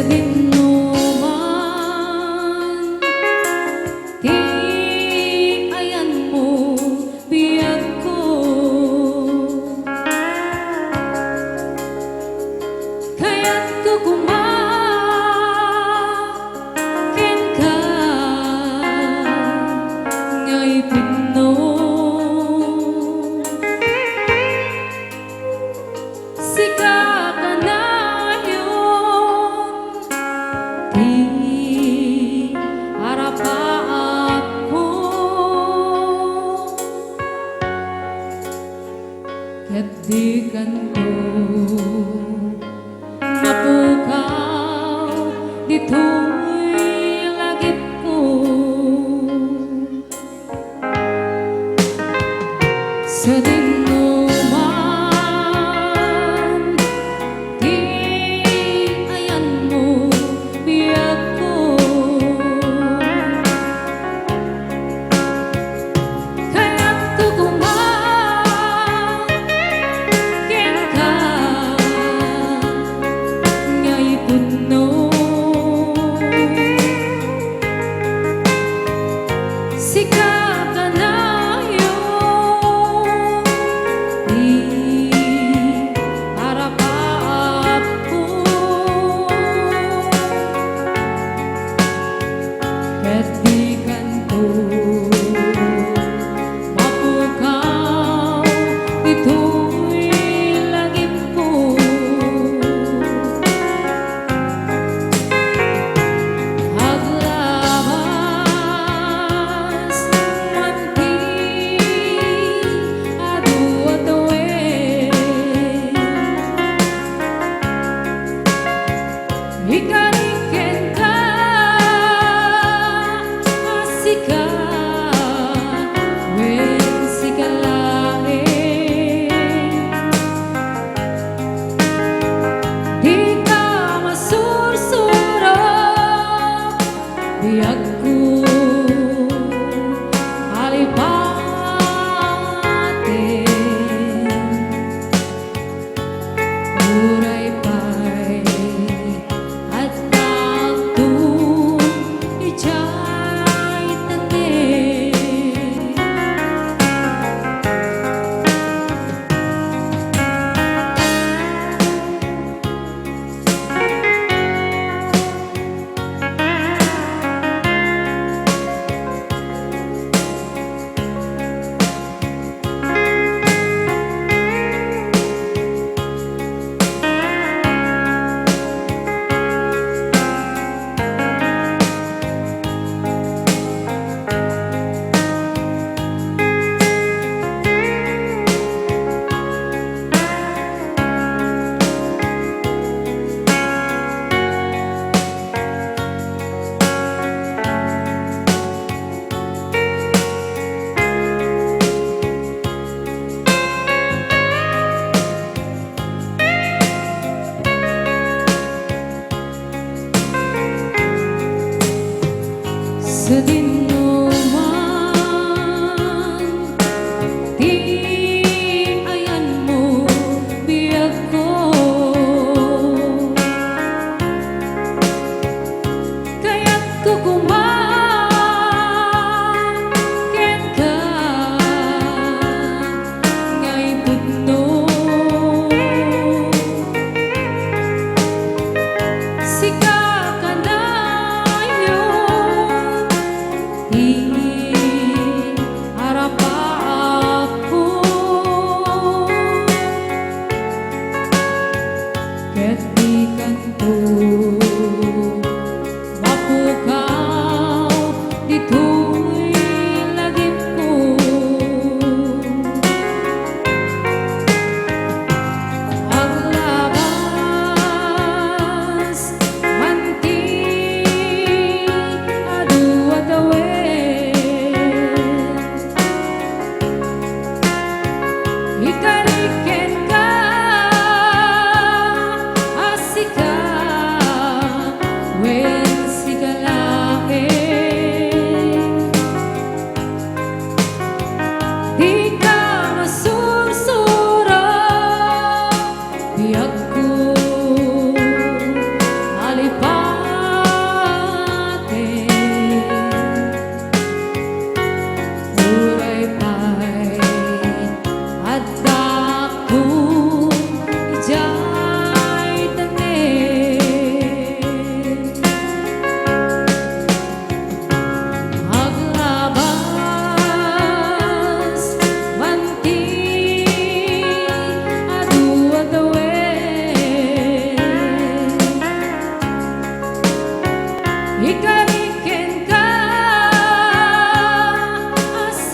dinuman ti ayan mo biyag ko kaya't ko kumakin ka ngay pino sika ka na di harapan ko ket di kanto mapukaw dito'y lagip ko sa dinuman di ayan mo biyag ko kaya't ko kumakin ka ngay puno sika ka na yun di harapan ko ket di kanto mapukaw dito'y lagip ko aglabas man ti adu atawen ikariken ka asika wen sikalaeng di ka masursuro biyag ko alipaten uray pa'y at nagtun ijay tanen sa dinuman di ayan mo biyag ko kaya't ko kumakin ka ngay puno sika ka na yun di harapan ko ket di kanto mapukaw dito'y lagip ko aglabas man ti adu atawen ikariken ka asika wen sikalaeng di ka masursuro biyag ko alipaten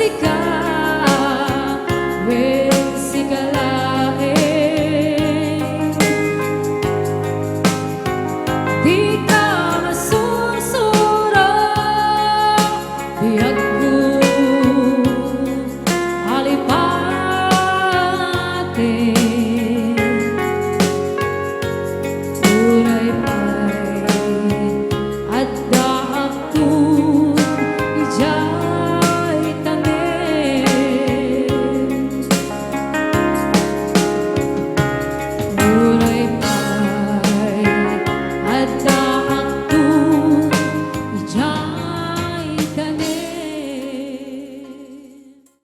kasih kau